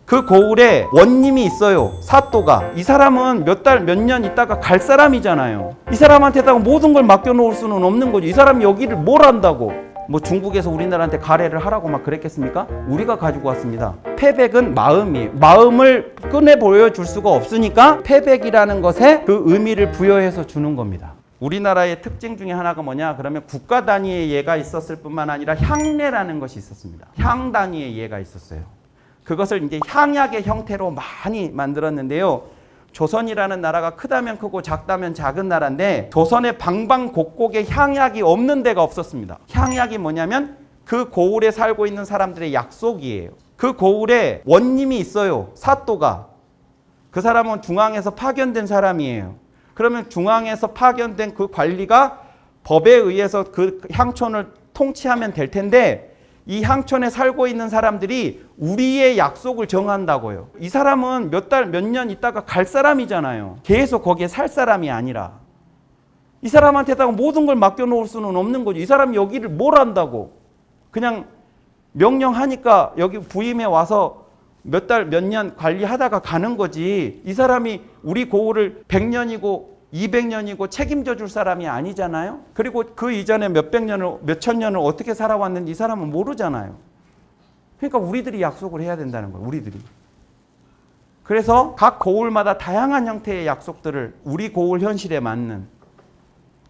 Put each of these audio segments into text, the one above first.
그 고을에 원님이 있어요. 사또가. 이 사람은 몇 달, 몇 년 있다가 갈 사람이잖아요. 이 사람한테다가 모든 걸 맡겨놓을 수는 없는 거죠. 이 사람이 여기를 뭘 한다고. 뭐 중국에서 우리나라한테 가래를 하라고 막 그랬겠습니까? 우리가 가지고 왔습니다. 패백은 마음이에요. 마음을 꺼내 보여줄 수가 없으니까 패백이라는 것에 그 의미를 부여해서 주는 겁니다. 우리나라의 특징 중에 하나가 뭐냐? 그러면 국가 단위의 예가 있었을 뿐만 아니라 향례라는 것이 있었습니다. 향 단위의 예가 있었어요. 그것을 이제 향약의 형태로 많이 만들었는데요. 조선이라는 나라가 크다면 크고 작다면 작은 나라인데 조선의 방방곡곡에 향약이 없는 데가 없었습니다. 향약이 뭐냐면 그 고을에 살고 있는 사람들의 약속이에요. 그 고을에 원님이 있어요. 사또가. 그 사람은 중앙에서 파견된 사람이에요. 그러면 중앙에서 파견된 그 관리가 법에 의해서 그 향촌을 통치하면 될 텐데 이 향촌에 살고 있는 사람들이 우리의 약속을 정한다고요. 이 사람은 몇 달, 몇 년 있다가 갈 사람이잖아요. 계속 거기에 살 사람이 아니라. 이 사람한테다가 모든 걸 맡겨놓을 수는 없는 거죠. 이 사람이 여기를 뭘 한다고. 그냥 명령하니까 여기 부임해 와서 몇 달, 몇 년 관리하다가 가는 거지. 이 사람이 우리 고을을 100년이고 200년이고 책임져 줄 사람이 아니잖아요. 그리고 그 이전에 몇백 년을, 몇천 년을 어떻게 살아왔는지 이 사람은 모르잖아요. 그러니까 우리들이 약속을 해야 된다는 거예요. 우리들이. 그래서 각 고을마다 다양한 형태의 약속들을 우리 고을 현실에 맞는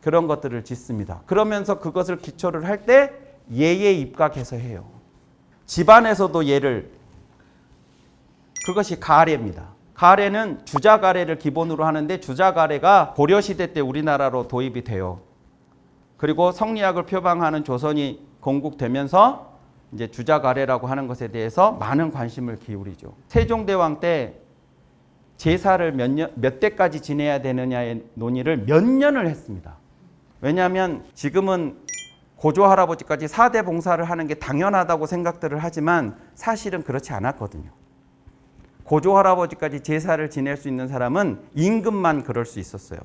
그런 것들을 짓습니다. 그러면서 그것을 기초를 할 때 예에 입각해서 해요. 집안에서도 예를, 그것이 가례입니다. 가례는 주자가례를 기본으로 하는데 주자가례가 고려시대 때 우리나라로 도입이 돼요. 그리고 성리학을 표방하는 조선이 건국되면서 이제 주자가례라고 하는 것에 대해서 많은 관심을 기울이죠. 세종대왕 때 제사를 몇 대까지 지내야 되느냐의 논의를 몇 년을 했습니다. 왜냐하면 지금은 고조 할아버지까지 4대 봉사를 하는 게 당연하다고 생각들을 하지만 사실은 그렇지 않았거든요. 고조 할아버지까지 제사를 지낼 수 있는 사람은 임금만 그럴 수 있었어요.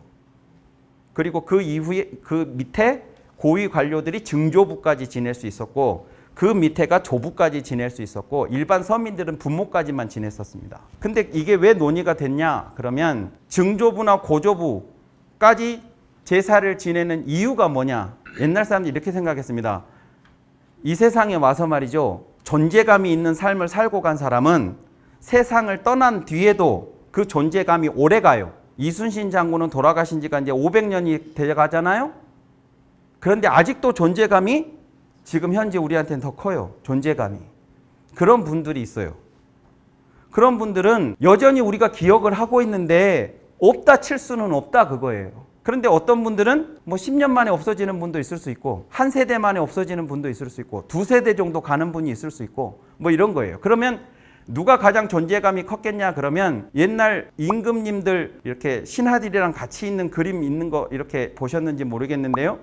그리고 그 이후에 그 밑에 고위 관료들이 증조부까지 지낼 수 있었고 그 밑에가 조부까지 지낼 수 있었고 일반 서민들은 부모까지만 지냈었습니다. 근데 이게 왜 논의가 됐냐? 그러면 증조부나 고조부까지 제사를 지내는 이유가 뭐냐? 옛날 사람들이 이렇게 생각했습니다. 이 세상에 와서 말이죠. 존재감이 있는 삶을 살고 간 사람은 세상을 떠난 뒤에도 그 존재감이 오래 가요. 이순신 장군은 돌아가신 지가 이제 500년이 돼가잖아요. 그런데 아직도 존재감이 지금 현재 우리한테는 더 커요. 존재감이. 그런 분들이 있어요. 그런 분들은 여전히 우리가 기억을 하고 있는데 없다 칠 수는 없다 그거예요. 그런데 어떤 분들은 뭐 10년 만에 없어지는 분도 있을 수 있고 한 세대 만에 없어지는 분도 있을 수 있고 두 세대 정도 가는 분이 있을 수 있고 뭐 이런 거예요. 그러면 누가 가장 존재감이 컸겠냐 그러면 옛날 임금님들 이렇게 신하들이랑 같이 있는 그림 있는 거 이렇게 보셨는지 모르겠는데요.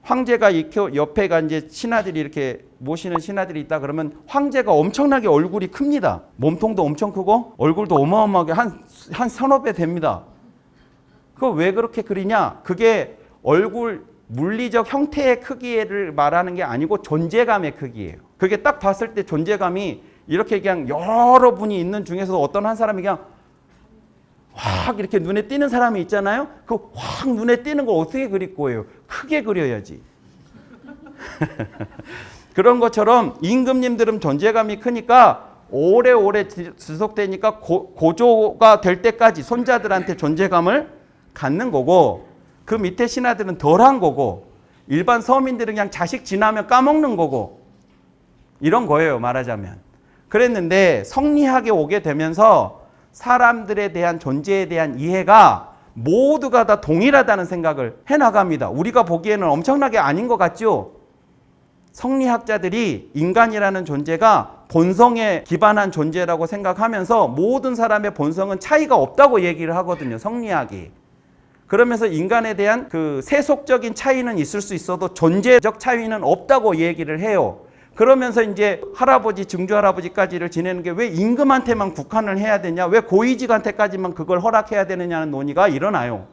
황제가 이렇게 옆에가 이제 신하들이 이렇게 모시는 신하들이 있다 그러면 황제가 엄청나게 얼굴이 큽니다. 몸통도 엄청 크고 얼굴도 어마어마하게 한 서너 배 됩니다. 그거 왜 그렇게 그리냐? 그게 얼굴 물리적 형태의 크기를 말하는 게 아니고 존재감의 크기예요. 그게 딱 봤을 때 존재감이 이렇게 그냥 여러 분이 있는 중에서 어떤 한 사람이 그냥 확 이렇게 눈에 띄는 사람이 있잖아요. 그 확 눈에 띄는 걸 어떻게 그릴 거예요? 크게 그려야지. 그런 것처럼 임금님들은 존재감이 크니까 오래오래 지속되니까 고조가 될 때까지 손자들한테 존재감을 갖는 거고 그 밑에 신하들은 덜한 거고 일반 서민들은 그냥 자식 지나면 까먹는 거고 이런 거예요. 말하자면. 그랬는데 성리학에 오게 되면서 사람들에 대한 존재에 대한 이해가 모두가 다 동일하다는 생각을 해나갑니다. 우리가 보기에는 엄청나게 아닌 것 같죠? 성리학자들이 인간이라는 존재가 본성에 기반한 존재라고 생각하면서 모든 사람의 본성은 차이가 없다고 얘기를 하거든요. 성리학이. 그러면서 인간에 대한 그 세속적인 차이는 있을 수 있어도 존재적 차이는 없다고 얘기를 해요. 그러면서 이제 할아버지, 증조할아버지까지를 지내는 게 왜 임금한테만 국한을 해야 되냐? 왜 고위직한테까지만 그걸 허락해야 되느냐는 논의가 일어나요.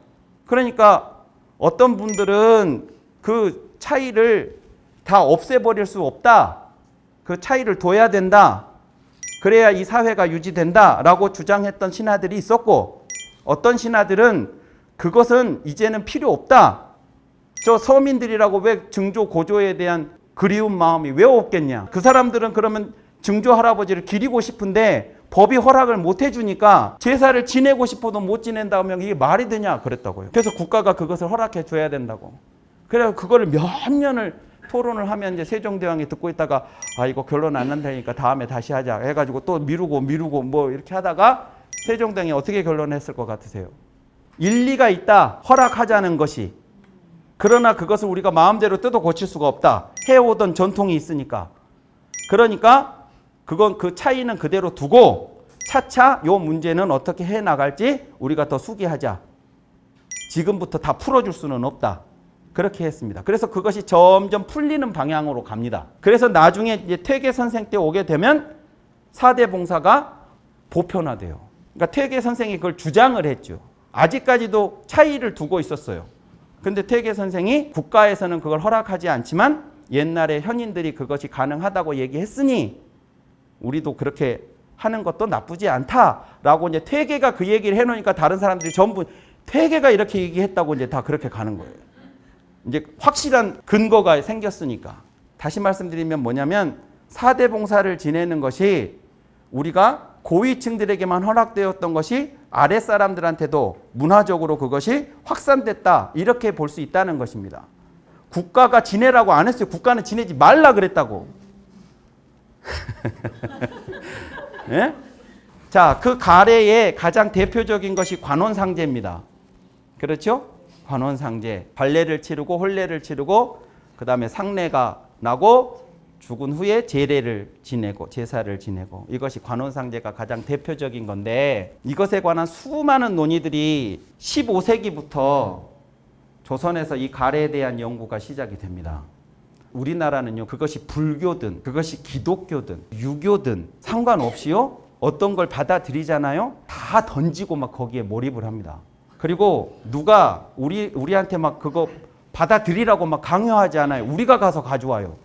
그러니까 어떤 분들은 그 차이를 다 없애버릴 수 없다. 그 차이를 둬야 된다. 그래야 이 사회가 유지된다라고 주장했던 신하들이 있었고, 어떤 신하들은 그것은 이제는 필요 없다. 저 서민들이라고 왜 증조 고조에 대한 그리운 마음이 왜 없겠냐. 그 사람들은 그러면 증조 할아버지를 기리고 싶은데 법이 허락을 못 해주니까 제사를 지내고 싶어도 못 지낸다고 하면 이게 말이 되냐 그랬다고요. 그래서 국가가 그것을 허락해 줘야 된다고. 그래서 그거를 몇 년을 토론을 하면 이제 세종대왕이 듣고 있다가 아 이거 결론 안 난다니까 다음에 다시 하자 해가지고 또 미루고 뭐 이렇게 하다가 세종대왕이 어떻게 결론했을 것 같으세요? 일리가 있다. 허락하자는 것이. 그러나 그것을 우리가 마음대로 뜯어 고칠 수가 없다. 해오던 전통이 있으니까. 그러니까 그건 그 차이는 그대로 두고 차차 요 문제는 어떻게 해 나갈지 우리가 더 수기하자. 지금부터 다 풀어줄 수는 없다. 그렇게 했습니다. 그래서 그것이 점점 풀리는 방향으로 갑니다. 그래서 나중에 이제 퇴계 선생 때 오게 되면 4대 봉사가 보편화돼요. 그러니까 퇴계 선생이 그걸 주장을 했죠. 아직까지도 차이를 두고 있었어요. 근데 퇴계 선생이 국가에서는 그걸 허락하지 않지만 옛날에 현인들이 그것이 가능하다고 얘기했으니 우리도 그렇게 하는 것도 나쁘지 않다라고 이제 퇴계가 그 얘기를 해놓으니까 다른 사람들이 전부 퇴계가 이렇게 얘기했다고 이제 다 그렇게 가는 거예요. 이제 확실한 근거가 생겼으니까. 다시 말씀드리면 뭐냐면 4대 봉사를 지내는 것이 우리가 고위층들에게만 허락되었던 것이 아랫사람들한테도 문화적으로 그것이 확산됐다. 이렇게 볼 수 있다는 것입니다. 국가가 지내라고 안 했어요. 국가는 지내지 말라 그랬다고. 예? 자, 그 가래의 가장 대표적인 것이 관원상제입니다. 그렇죠? 관원상제. 발례를 치르고 혼례를 치르고 그 다음에 상례가 나고 죽은 후에 제례를 지내고 제사를 지내고 이것이 관원상제가 가장 대표적인 건데 이것에 관한 수많은 논의들이 15세기부터 조선에서 이 가래에 대한 연구가 시작이 됩니다. 우리나라는요 그것이 불교든 그것이 기독교든 유교든 상관없이요 어떤 걸 받아들이잖아요. 다 던지고 막 거기에 몰입을 합니다. 그리고 누가 우리한테 막 그거 받아들이라고 막 강요하지 않아요. 우리가 가서 가져와요.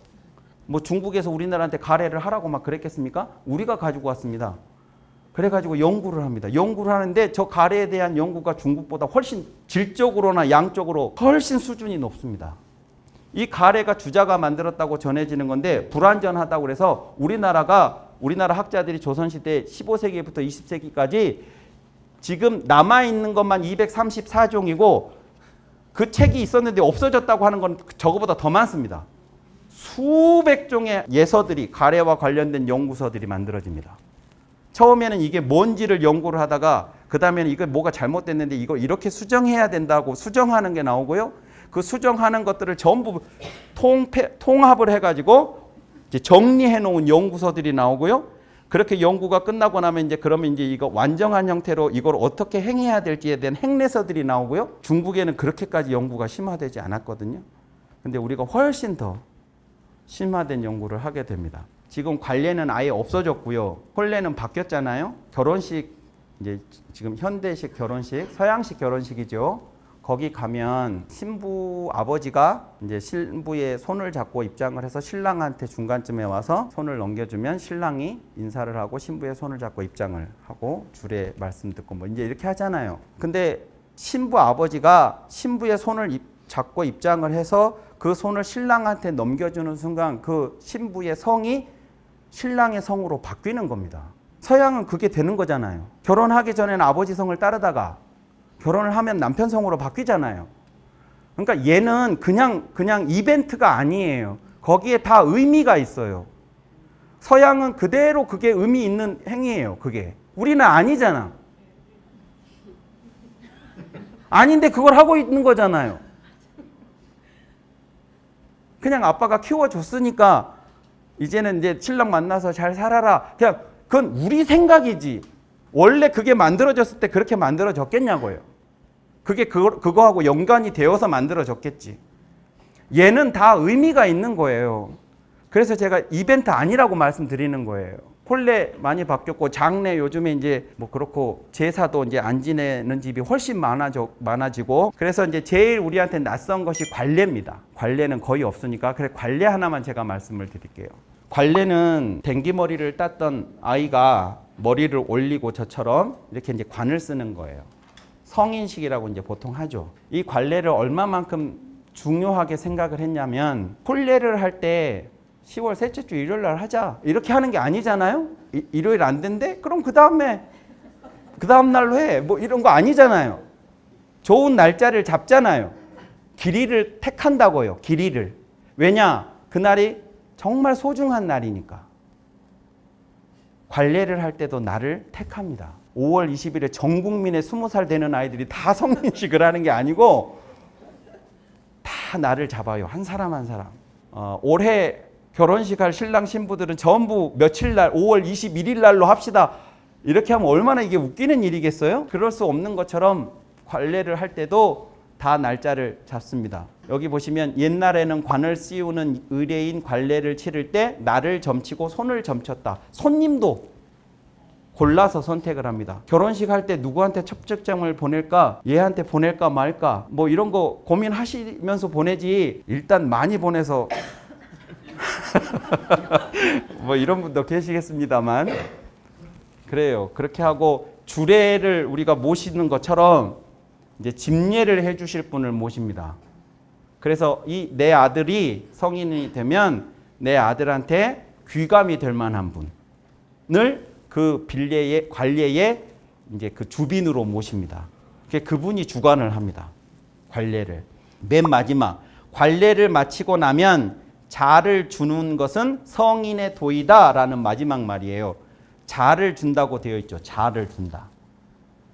뭐 중국에서 우리나라한테 가래를 하라고 막 그랬겠습니까? 우리가 가지고 왔습니다. 그래가지고 연구를 합니다. 연구를 하는데 저 가래에 대한 연구가 중국보다 훨씬 질적으로나 양적으로 훨씬 수준이 높습니다. 이 가래가 주자가 만들었다고 전해지는 건데 불완전하다고 그래서 우리나라 학자들이 조선시대 15세기부터 20세기까지 지금 남아있는 것만 234종이고 그 책이 있었는데 없어졌다고 하는 건 저거보다 더 많습니다. 수백 종의 예서들이 가래와 관련된 연구서들이 만들어집니다. 처음에는 이게 뭔지를 연구를 하다가 그 다음에는 이거 뭐가 잘못됐는데 이거 이렇게 수정해야 된다고 수정하는 게 나오고요. 그 수정하는 것들을 전부 통합을 해가지고 이제 정리해 놓은 연구서들이 나오고요. 그렇게 연구가 끝나고 나면 그러면 이거 완전한 형태로 이걸 어떻게 행해야 될지에 대한 행례서들이 나오고요. 중국에는 그렇게까지 연구가 심화되지 않았거든요. 근데 우리가 훨씬 더 심화된 연구를 하게 됩니다. 지금 관례는 아예 없어졌고요. 혼례는 바뀌었잖아요. 결혼식 이제 지금 현대식 결혼식, 서양식 결혼식이죠. 거기 가면 신부 아버지가 이제 신부의 손을 잡고 입장을 해서 신랑한테 중간쯤에 와서 손을 넘겨주면 신랑이 인사를 하고 신부의 손을 잡고 입장을 하고 주례 말씀 듣고 뭐 이제 이렇게 하잖아요. 근데 신부 아버지가 신부의 손을 잡고 입장을 해서 그 손을 신랑한테 넘겨주는 순간 그 신부의 성이 신랑의 성으로 바뀌는 겁니다. 서양은 그게 되는 거잖아요. 결혼하기 전에는 아버지 성을 따르다가 결혼을 하면 남편 성으로 바뀌잖아요. 그러니까 얘는 그냥 이벤트가 아니에요. 거기에 다 의미가 있어요. 서양은 그대로 그게 의미 있는 행위예요. 그게. 우리는 아니잖아. 아닌데 그걸 하고 있는 거잖아요. 그냥 아빠가 키워줬으니까 이제는 이제 신랑 만나서 잘 살아라. 그냥 그건 우리 생각이지. 원래 그게 만들어졌을 때 그렇게 만들어졌겠냐고요. 그게 그거하고 연관이 되어서 만들어졌겠지. 얘는 다 의미가 있는 거예요. 그래서 제가 이벤트 아니라고 말씀드리는 거예요. 혼례 많이 바뀌었고 장례 요즘에 이제 뭐 그렇고 제사도 이제 안 지내는 집이 훨씬 많아지고 그래서 이제 제일 우리한테 낯선 것이 관례입니다. 관례는 거의 없으니까 그래 관례 하나만 제가 말씀을 드릴게요. 관례는 댕기머리를 땄던 아이가 머리를 올리고 저처럼 이렇게 이제 관을 쓰는 거예요. 성인식이라고 이제 보통 하죠. 이 관례를 얼마만큼 중요하게 생각을 했냐면, 혼례를 할 때 10월 셋째 주 일요일 날 하자 이렇게 하는 게 아니잖아요. 일요일 안 된대? 그럼 그 다음 날로 해. 뭐 이런 거 아니잖아요. 좋은 날짜를 잡잖아요. 길이를 택한다고요. 길이를. 왜냐? 그날이 정말 소중한 날이니까. 관례를 할 때도 날을 택합니다. 5월 20일에 전 국민의 20살 되는 아이들이 다 성인식을 하는 게 아니고 다 날을 잡아요. 한 사람 한 사람. 올해 결혼식 할 신랑 신부들은 전부 며칠 날 5월 21일 날로 합시다. 이렇게 하면 얼마나 이게 웃기는 일이겠어요? 그럴 수 없는 것처럼 관례를 할 때도 다 날짜를 잡습니다. 여기 보시면 옛날에는 관을 씌우는 의례인 관례를 치를 때 날을 점치고 손을 점쳤다. 손님도 골라서 선택을 합니다. 결혼식 할 때 누구한테 첩첩장을 보낼까? 얘한테 보낼까 말까? 뭐 이런 거 고민하시면서 보내지, 일단 많이 보내서 뭐 이런 분도 계시겠습니다만, 그래요. 그렇게 하고 주례를 우리가 모시는 것처럼 이제 집례를 해 주실 분을 모십니다. 그래서 이 내 아들이 성인이 되면 내 아들한테 귀감이 될 만한 분을 그 빌례의 관례의 이제 그 주빈으로 모십니다. 그분이 주관을 합니다. 관례를. 맨 마지막 관례를 마치고 나면 자를 주는 것은 성인의 도이다라는 마지막 말이에요. 자를 준다고 되어 있죠. 자를 준다.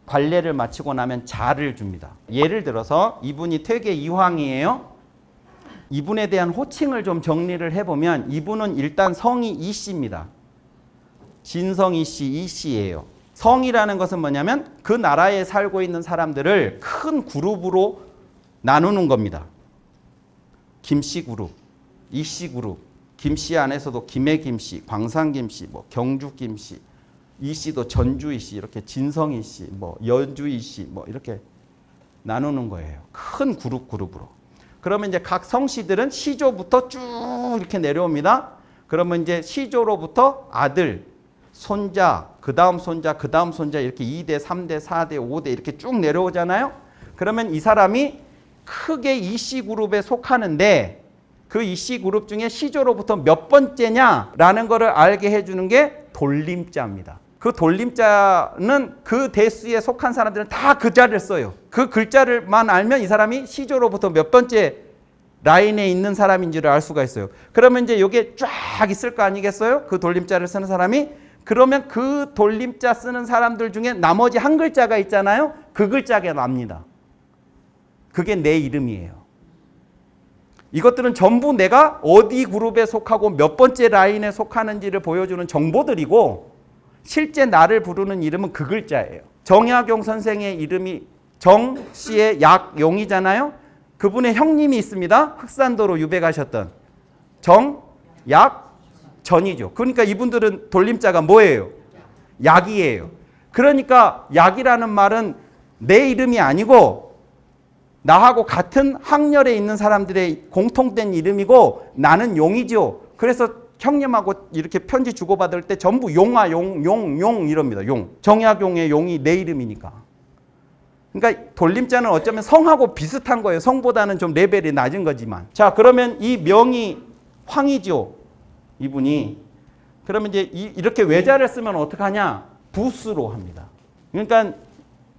관례를 마치고 나면 자를 줍니다. 예를 들어서 이분이 퇴계 이황이에요. 이분에 대한 호칭을 좀 정리를 해보면 이분은 일단 성이 이씨입니다. 진성 이씨, 이씨예요. 성이라는 것은 뭐냐면 그 나라에 살고 있는 사람들을 큰 그룹으로 나누는 겁니다. 김씨 그룹, 이씨 그룹, 김씨 안에서도 김해 김씨, 광산 김씨, 뭐 경주 김씨, 이씨도 전주 이씨, 이렇게 진성 이씨, 뭐 연주 이씨, 뭐 이렇게 나누는 거예요. 큰 그룹으로. 그러면 이제 각 성씨들은 시조부터 쭉 이렇게 내려옵니다. 그러면 이제 시조로부터 아들, 손자, 그 다음 손자, 그 다음 손자 이렇게 2대, 3대, 4대, 5대 이렇게 쭉 내려오잖아요. 그러면 이 사람이 크게 이씨 그룹에 속하는데 그 이씨 그룹 중에 시조로부터 몇 번째냐라는 거를 알게 해주는 게 돌림자입니다. 그 돌림자는 그 대수에 속한 사람들은 다 글자를 써요. 그 글자를만 알면 이 사람이 시조로부터 몇 번째 라인에 있는 사람인지를 알 수가 있어요. 그러면 이제 이게 쫙 있을 거 아니겠어요? 그 돌림자를 쓰는 사람이. 그러면 그 돌림자 쓰는 사람들 중에 나머지 한 글자가 있잖아요. 그 글자가 납니다. 그게 내 이름이에요. 이것들은 전부 내가 어디 그룹에 속하고 몇 번째 라인에 속하는지를 보여주는 정보들이고 실제 나를 부르는 이름은 그 글자예요. 정약용 선생의 이름이 정씨의 약용이잖아요. 그분의 형님이 있습니다. 흑산도로 유배 가셨던 정약전이죠. 그러니까 이분들은 돌림자가 뭐예요? 약이에요. 그러니까 약이라는 말은 내 이름이 아니고 나하고 같은 학렬에 있는 사람들의 공통된 이름이고 나는 용이죠. 그래서 형님하고 이렇게 편지 주고받을 때 전부 용아, 용 이럽니다. 용. 정약용의 용이 내 이름이니까. 그러니까 돌림자는 어쩌면 성하고 비슷한 거예요. 성보다는 좀 레벨이 낮은 거지만. 자, 그러면 이 명이 황이죠. 이분이. 그러면 이제 이렇게 외자를 쓰면 어떡하냐? 부수로 합니다. 그러니까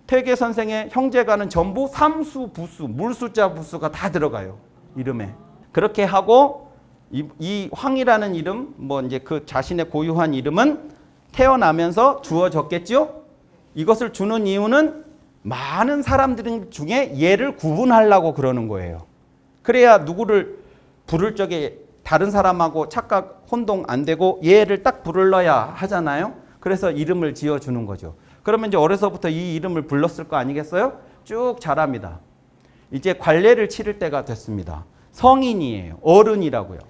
퇴계 선생의 형제가는 전부 삼수, 부수, 물수자, 부수가 다 들어가요. 이름에. 그렇게 하고 이 황이라는 이름, 뭐 이제 그 자신의 고유한 이름은 태어나면서 주어졌겠죠? 이것을 주는 이유는 많은 사람들 중에 얘를 구분하려고 그러는 거예요. 그래야 누구를 부를 적에 다른 사람하고 착각 혼동 안 되고 얘를 딱 부르러야 하잖아요. 그래서 이름을 지어주는 거죠. 그러면 이제 어려서부터 이 이름을 불렀을 거 아니겠어요? 쭉 자랍니다. 이제 관례를 치를 때가 됐습니다. 성인이에요. 어른이라고요.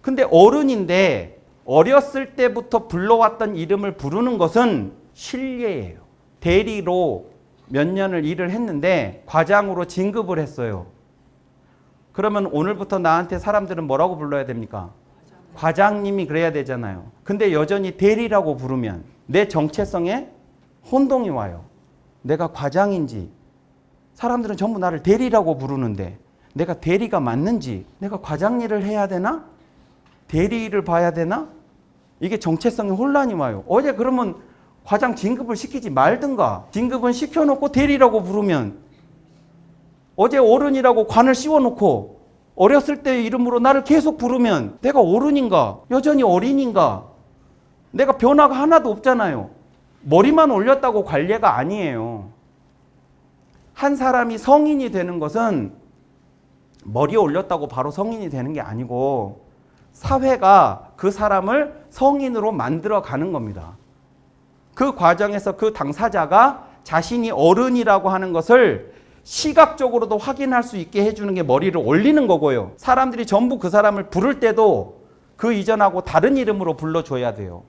근데 어른인데 어렸을 때부터 불러왔던 이름을 부르는 것은 실례예요. 대리로 몇 년을 일을 했는데 과장으로 진급을 했어요. 그러면 오늘부터 나한테 사람들은 뭐라고 불러야 됩니까? 과장님이 그래야 되잖아요. 근데 여전히 대리라고 부르면 내 정체성에 혼동이 와요. 내가 과장인지, 사람들은 전부 나를 대리라고 부르는데 내가 대리가 맞는지, 내가 과장 일을 해야 되나? 대리 일을 봐야 되나? 이게 정체성에 혼란이 와요. 어제 그러면 과장 진급을 시키지 말든가, 진급은 시켜놓고 대리라고 부르면, 어제 어른이라고 관을 씌워놓고 어렸을 때의 이름으로 나를 계속 부르면 내가 어른인가? 여전히 어린인가? 내가 변화가 하나도 없잖아요. 머리만 올렸다고 관례가 아니에요. 한 사람이 성인이 되는 것은 머리 올렸다고 바로 성인이 되는 게 아니고 사회가 그 사람을 성인으로 만들어 가는 겁니다. 그 과정에서 그 당사자가 자신이 어른이라고 하는 것을 시각적으로도 확인할 수 있게 해주는 게 머리를 올리는 거고요. 사람들이 전부 그 사람을 부를 때도 그 이전하고 다른 이름으로 불러줘야 돼요.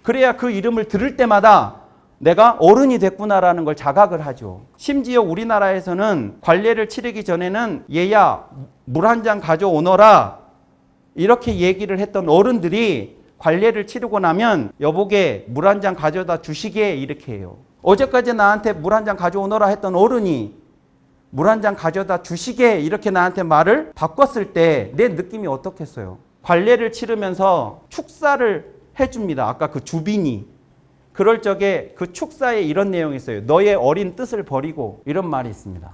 그래야 그 이름을 들을 때마다 내가 어른이 됐구나라는 걸 자각을 하죠. 심지어 우리나라에서는 관례를 치르기 전에는 얘야 물 한 잔 가져오너라 이렇게 얘기를 했던 어른들이 관례를 치르고 나면 여보게 물 한 잔 가져다 주시게 이렇게 해요. 어제까지 나한테 물 한 잔 가져오너라 했던 어른이 물 한 잔 가져다 주시게 이렇게 나한테 말을 바꿨을 때 내 느낌이 어떻겠어요? 관례를 치르면서 축사를 해줍니다. 아까 그 주빈이. 그럴 적에 그 축사에 이런 내용이 있어요. 너의 어린 뜻을 버리고 이런 말이 있습니다.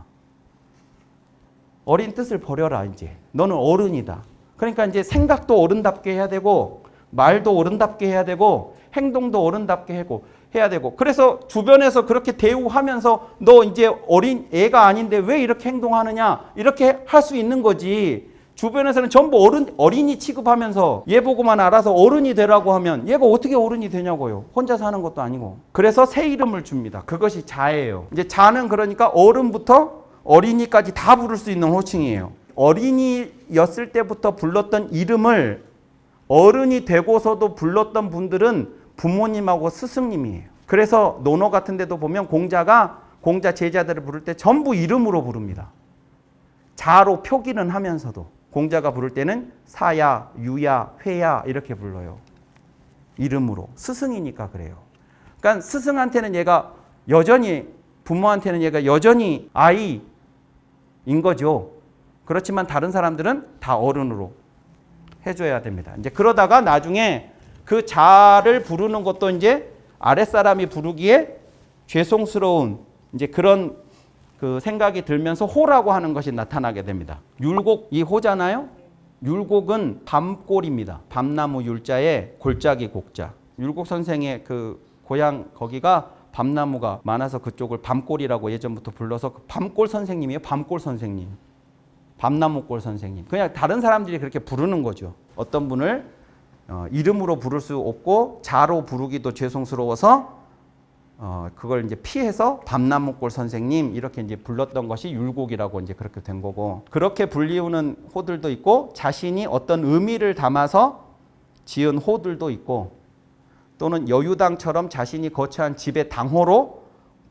어린 뜻을 버려라 이제. 너는 어른이다. 그러니까 이제 생각도 어른답게 해야 되고 말도 어른답게 해야 되고 행동도 어른답게 해야 되고 그래서 주변에서 그렇게 대우하면서 너 이제 어린 애가 아닌데 왜 이렇게 행동하느냐 이렇게 할 수 있는 거지. 주변에서는 전부 어린이 취급하면서 얘 보고만 알아서 어른이 되라고 하면 얘가 어떻게 어른이 되냐고요. 혼자 사는 것도 아니고. 그래서 새 이름을 줍니다. 그것이 자예요. 이제 자는 그러니까 어른부터 어린이까지 다 부를 수 있는 호칭이에요. 어린이였을 때부터 불렀던 이름을 어른이 되고서도 불렀던 분들은 부모님하고 스승님이에요. 그래서 논어 같은 데도 보면 공자 제자들을 부를 때 전부 이름으로 부릅니다. 자로 표기는 하면서도 공자가 부를 때는 사야, 유야, 회야 이렇게 불러요. 이름으로. 스승이니까 그래요. 그러니까 스승한테는 얘가 여전히 부모한테는 얘가 여전히 아이인 거죠. 그렇지만 다른 사람들은 다 어른으로 해줘야 됩니다. 이제 그러다가 나중에 그 자를 부르는 것도 이제 아랫사람이 부르기에 죄송스러운 이제 그런 그 생각이 들면서 호라고 하는 것이 나타나게 됩니다. 율곡 이 호잖아요. 율곡은 밤골입니다. 밤나무 율자에 골짜기 곡자. 율곡 선생의 그 고향 거기가 밤나무가 많아서 그쪽을 밤골이라고 예전부터 불러서 밤골 선생님이에요. 밤골 선생님. 밤나무골 선생님. 그냥 다른 사람들이 그렇게 부르는 거죠. 어떤 분을 이름으로 부를 수 없고 자로 부르기도 죄송스러워서 그걸 이제 피해서 밤나무골 선생님 이렇게 이제 불렀던 것이 율곡이라고 이제 그렇게 된 거고 그렇게 불리우는 호들도 있고 자신이 어떤 의미를 담아서 지은 호들도 있고 또는 여유당처럼 자신이 거처한 집의 당호로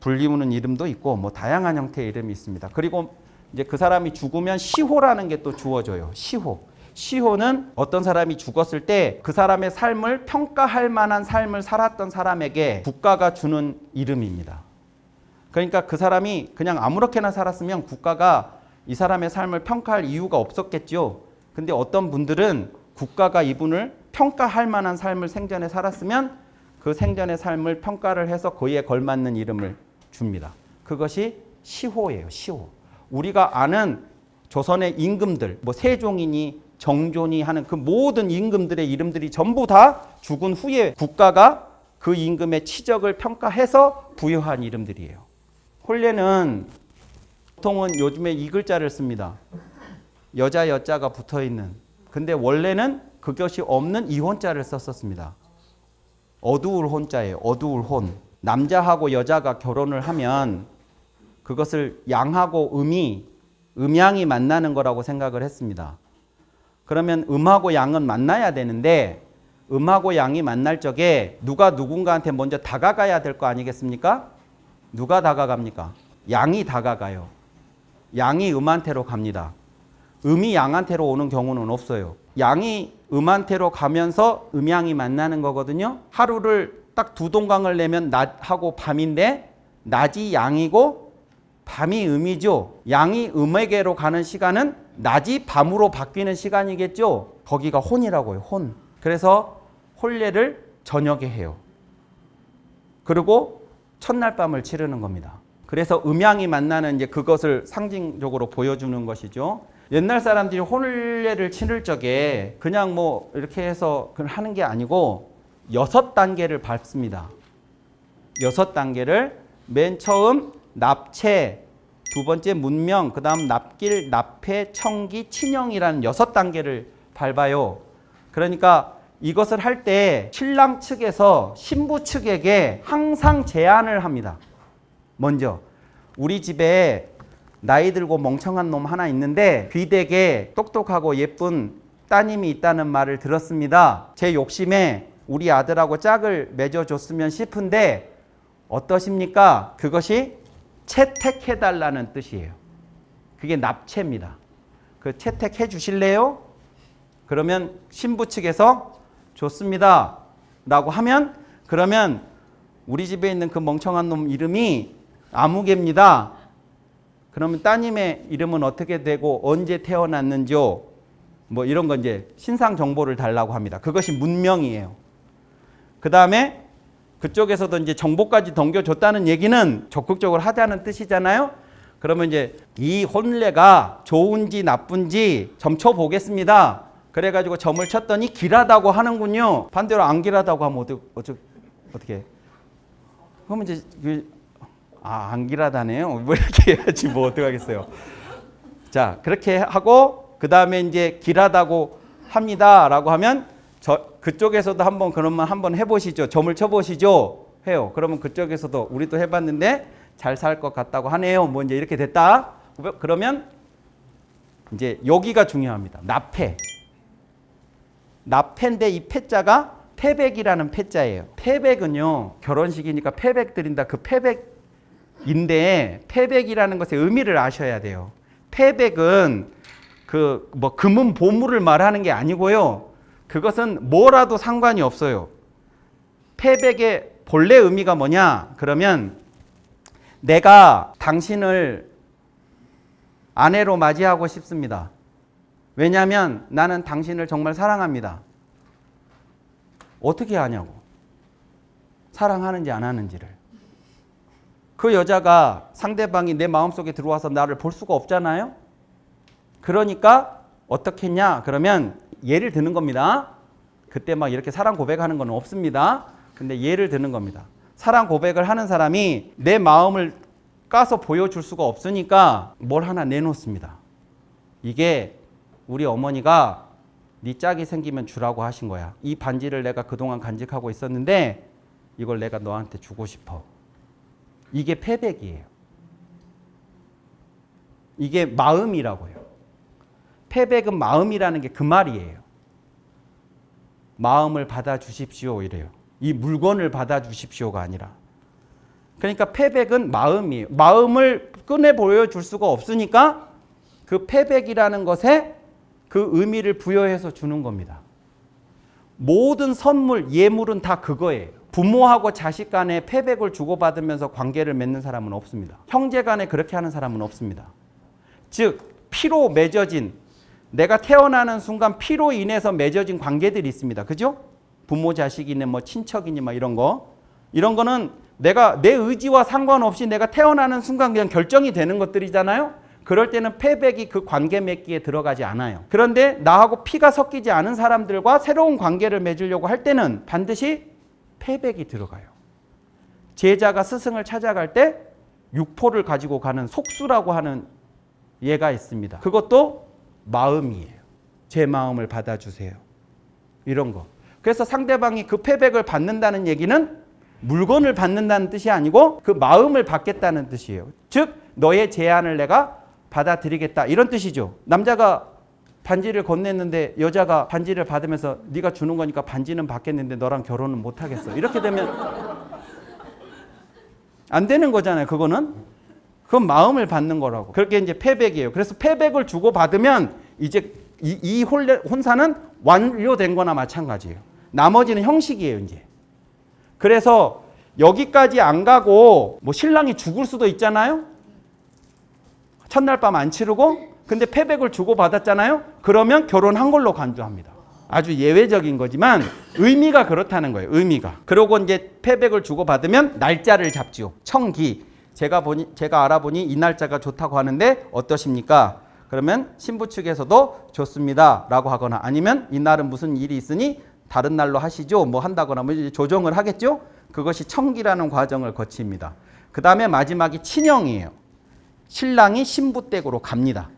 불리우는 이름도 있고 뭐 다양한 형태의 이름이 있습니다. 그리고 이제 그 사람이 죽으면 시호라는 게 또 주어져요. 시호. 시호는 어떤 사람이 죽었을 때 그 사람의 삶을 평가할 만한 삶을 살았던 사람에게 국가가 주는 이름입니다. 그러니까 그 사람이 그냥 아무렇게나 살았으면 국가가 이 사람의 삶을 평가할 이유가 없었겠죠. 근데 어떤 분들은 국가가 이분을 평가할 만한 삶을 생전에 살았으면 그 생전의 삶을 평가를 해서 그에 걸맞는 이름을 줍니다. 그것이 시호예요. 시호. 우리가 아는 조선의 임금들, 뭐 세종이니 정조니 하는 그 모든 임금들의 이름들이 전부 다 죽은 후에 국가가 그 임금의 치적을 평가해서 부여한 이름들이에요. 혼례는 보통은 요즘에 이 글자를 씁니다. 여자 여자가 붙어있는. 근데 원래는 그것이 없는 이 혼자를 썼었습니다. 어두울 혼자예요. 어두울 혼. 남자하고 여자가 결혼을 하면 그것을 양하고 음양이 만나는 거라고 생각을 했습니다. 그러면 음하고 양은 만나야 되는데 음하고 양이 만날 적에 누가 누군가한테 먼저 다가가야 될 거 아니겠습니까? 누가 다가갑니까? 양이 다가가요. 양이 음한테로 갑니다. 음이 양한테로 오는 경우는 없어요. 양이 음한테로 가면서 음양이 만나는 거거든요. 하루를 딱 두 동강을 내면 낮하고 밤인데 낮이 양이고 밤이 음이죠. 양이 음에게로 가는 시간은 낮이 밤으로 바뀌는 시간이겠죠. 거기가 혼이라고요. 혼. 그래서 혼례를 저녁에 해요. 그리고 첫날 밤을 치르는 겁니다. 그래서 음양이 만나는 이제 그것을 상징적으로 보여주는 것이죠. 옛날 사람들이 혼례를 치를 적에 그냥 뭐 이렇게 해서 하는 게 아니고 6단계를 밟습니다. 6단계를 맨 처음 납체, 두 번째 문명, 그 다음 납길, 납회, 청기, 친형이라는 6단계를 밟아요. 그러니까 이것을 할 때 신랑 측에서 신부 측에게 항상 제안을 합니다. 먼저 우리 집에 나이 들고 멍청한 놈 하나 있는데 귀되게 똑똑하고 예쁜 따님이 있다는 말을 들었습니다. 제 욕심에 우리 아들하고 짝을 맺어줬으면 싶은데 어떠십니까? 그것이 채택해달라는 뜻이에요. 그게 납체입니다. 그 채택해 주실래요? 그러면 신부 측에서 좋습니다 라고 하면, 그러면 우리 집에 있는 그 멍청한 놈 이름이 아무개입니다. 그러면 따님의 이름은 어떻게 되고 언제 태어났는지요? 뭐 이런 거 이제 신상 정보를 달라고 합니다. 그것이 문명이에요. 그 다음에 그쪽에서도 이제 정보까지 넘겨줬다는 얘기는 적극적으로 하자는 뜻이잖아요. 그러면 이제 이 혼례가 좋은지 나쁜지 점쳐 보겠습니다. 그래가지고 점을 쳤더니 길하다고 하는군요. 반대로 안 길하다고 하면 어떻게? 그러면 이제 안 길하다네요. 뭐 이렇게 해야지 뭐 어떡하겠어요. 자, 그렇게 하고 그 다음에 이제 길하다고 합니다라고 하면 그쪽에서도 그러면 한번 해보시죠. 점을 쳐보시죠. 해요. 그러면 그쪽에서도 우리도 해봤는데 잘 살 것 같다고 하네요. 뭐 이제 이렇게 됐다. 그러면 이제 여기가 중요합니다. 납패. 납패인데 이 패자가 패백이라는 패자예요. 패백은요, 결혼식이니까 패백 드린다. 그 패백인데 패백이라는 것의 의미를 아셔야 돼요. 패백은 금은 보물을 말하는 게 아니고요. 그것은 뭐라도 상관이 없어요. 패백의 본래 의미가 뭐냐? 그러면 내가 당신을 아내로 맞이하고 싶습니다. 왜냐하면 나는 당신을 정말 사랑합니다. 어떻게 아냐고. 사랑하는지 안 하는지를. 그 여자가 상대방이 내 마음속에 들어와서 나를 볼 수가 없잖아요. 그러니까 어떻게 했냐? 그러면 예를 드는 겁니다. 그때 막 이렇게 사랑 고백하는 건 없습니다. 근데 예를 드는 겁니다. 사랑 고백을 하는 사람이 내 마음을 까서 보여줄 수가 없으니까 뭘 하나 내놓습니다. 이게 우리 어머니가 네 짝이 생기면 주라고 하신 거야. 이 반지를 내가 그동안 간직하고 있었는데 이걸 내가 너한테 주고 싶어. 이게 패백이에요. 이게 마음이라고요. 패백은 마음이라는 게 그 말이에요. 마음을 받아주십시오 이래요. 이 물건을 받아주십시오가 아니라. 그러니까 패백은 마음이에요. 마음을 꺼내 보여줄 수가 없으니까 그 패백이라는 것에 그 의미를 부여해서 주는 겁니다. 모든 선물, 예물은 다 그거예요. 부모하고 자식 간에 패백을 주고받으면서 관계를 맺는 사람은 없습니다. 형제 간에 그렇게 하는 사람은 없습니다. 즉 피로 맺어진, 내가 태어나는 순간 피로 인해서 맺어진 관계들이 있습니다. 그죠? 부모 자식이네 뭐 친척이니 막 이런 거. 이런 거는 내가 내 의지와 상관없이 내가 태어나는 순간 그냥 결정이 되는 것들이잖아요. 그럴 때는 패백이 그 관계 맺기에 들어가지 않아요. 그런데 나하고 피가 섞이지 않은 사람들과 새로운 관계를 맺으려고 할 때는 반드시 패백이 들어가요. 제자가 스승을 찾아갈 때 육포를 가지고 가는 속수라고 하는 예가 있습니다. 그것도 마음이에요. 제 마음을 받아주세요. 이런 거. 그래서 상대방이 그 패백을 받는다는 얘기는 물건을 받는다는 뜻이 아니고 그 마음을 받겠다는 뜻이에요. 즉 너의 제안을 내가 받아들이겠다 이런 뜻이죠. 남자가 반지를 건넸는데 여자가 반지를 받으면서 네가 주는 거니까 반지는 받겠는데 너랑 결혼은 못 하겠어. 이렇게 되면 안 되는 거잖아요. 그거는. 그건 마음을 받는 거라고. 그렇게 이제 패백이에요. 그래서 패백을 주고 받으면 이제 이 혼사는 완료된 거나 마찬가지예요. 나머지는 형식이에요, 이제. 그래서 여기까지 안 가고 뭐 신랑이 죽을 수도 있잖아요. 첫날 밤 안 치르고 근데 패백을 주고받았잖아요. 그러면 결혼한 걸로 간주합니다. 아주 예외적인 거지만 의미가 그렇다는 거예요. 의미가. 그러고 이제 패백을 주고받으면 날짜를 잡지요. 청기. 제가 알아보니 이 날짜가 좋다고 하는데 어떠십니까? 그러면 신부 측에서도 좋습니다 라고 하거나 아니면 이날은 무슨 일이 있으니 다른 날로 하시죠. 뭐 한다거나 뭐 조정을 하겠죠. 그것이 청기라는 과정을 거칩니다. 그 다음에 마지막이 친형이에요. 신랑이 신부 댁으로 갑니다.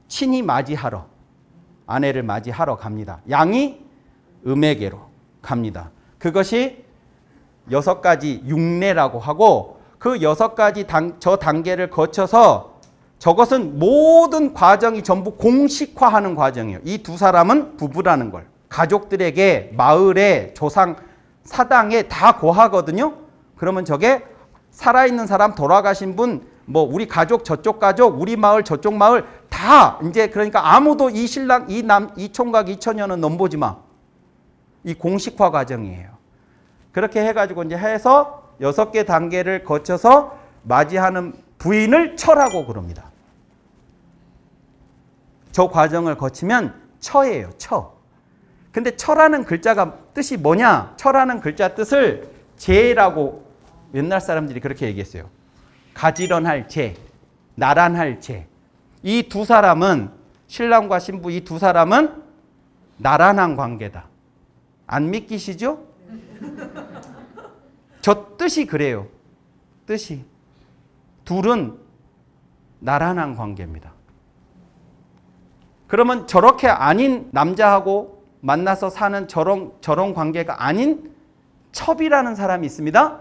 친히 맞이하러, 아내를 맞이하러 갑니다. 양이 음에게로 갑니다. 그것이 6가지 융례라고 하고 그 6가지 저 단계를 거쳐서 저것은 모든 과정이 전부 공식화하는 과정이에요. 이 두 사람은 부부라는 걸 가족들에게, 마을에, 조상, 사당에 다 고하거든요. 그러면 저게 살아있는 사람, 돌아가신 분, 뭐 우리 가족, 저쪽 가족, 우리 마을, 저쪽 마을 다 이제 그러니까 아무도 이 신랑, 이 총각, 이 처녀는 넘보지 마. 이 공식화 과정이에요. 그렇게 해가지고 이제 해서 6개 단계를 거쳐서 맞이하는 부인을 처라고 그럽니다. 저 과정을 거치면 처예요, 처. 근데 처라는 글자가 뜻이 뭐냐? 처라는 글자 뜻을 재라고 옛날 사람들이 그렇게 얘기했어요. 가지런할 재, 나란할 재. 이 두 사람은 신랑과 신부 이 두 사람은 나란한 관계다. 안 믿기시죠? 저 뜻이 그래요. 뜻이. 둘은 나란한 관계입니다. 그러면 저렇게 아닌 남자하고 만나서 사는 저런 관계가 아닌 첩이라는 사람이 있습니다.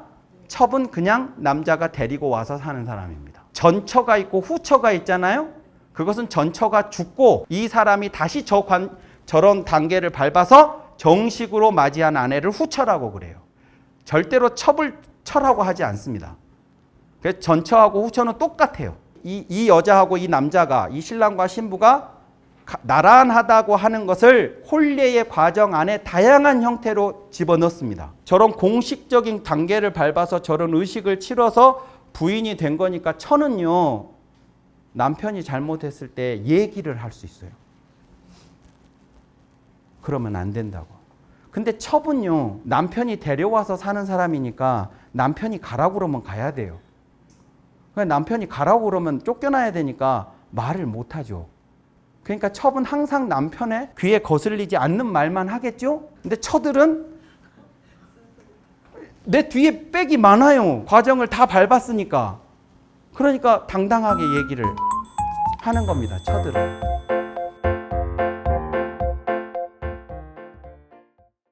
첩은 그냥 남자가 데리고 와서 사는 사람입니다. 전처가 있고 후처가 있잖아요. 그것은 전처가 죽고 이 사람이 다시 저런 단계를 밟아서 정식으로 맞이한 아내를 후처라고 그래요. 절대로 첩을 처라고 하지 않습니다. 그래서 전처하고 후처는 똑같아요. 이 여자하고 이 남자가, 이 신랑과 신부가 나란하다고 하는 것을 혼례의 과정 안에 다양한 형태로 집어넣습니다. 저런 공식적인 단계를 밟아서 저런 의식을 치러서 부인이 된 거니까 처는요, 남편이 잘못했을 때 얘기를 할 수 있어요. 그러면 안 된다고. 근데 첩은요, 남편이 데려와서 사는 사람이니까 남편이 가라고 그러면 가야 돼요. 남편이 가라고 그러면 쫓겨나야 되니까 말을 못 하죠. 그러니까 첩은 항상 남편의 귀에 거슬리지 않는 말만 하겠죠? 근데 처들은 내 뒤에 백이 많아요. 과정을 다 밟았으니까. 그러니까 당당하게 얘기를 하는 겁니다. 처들은.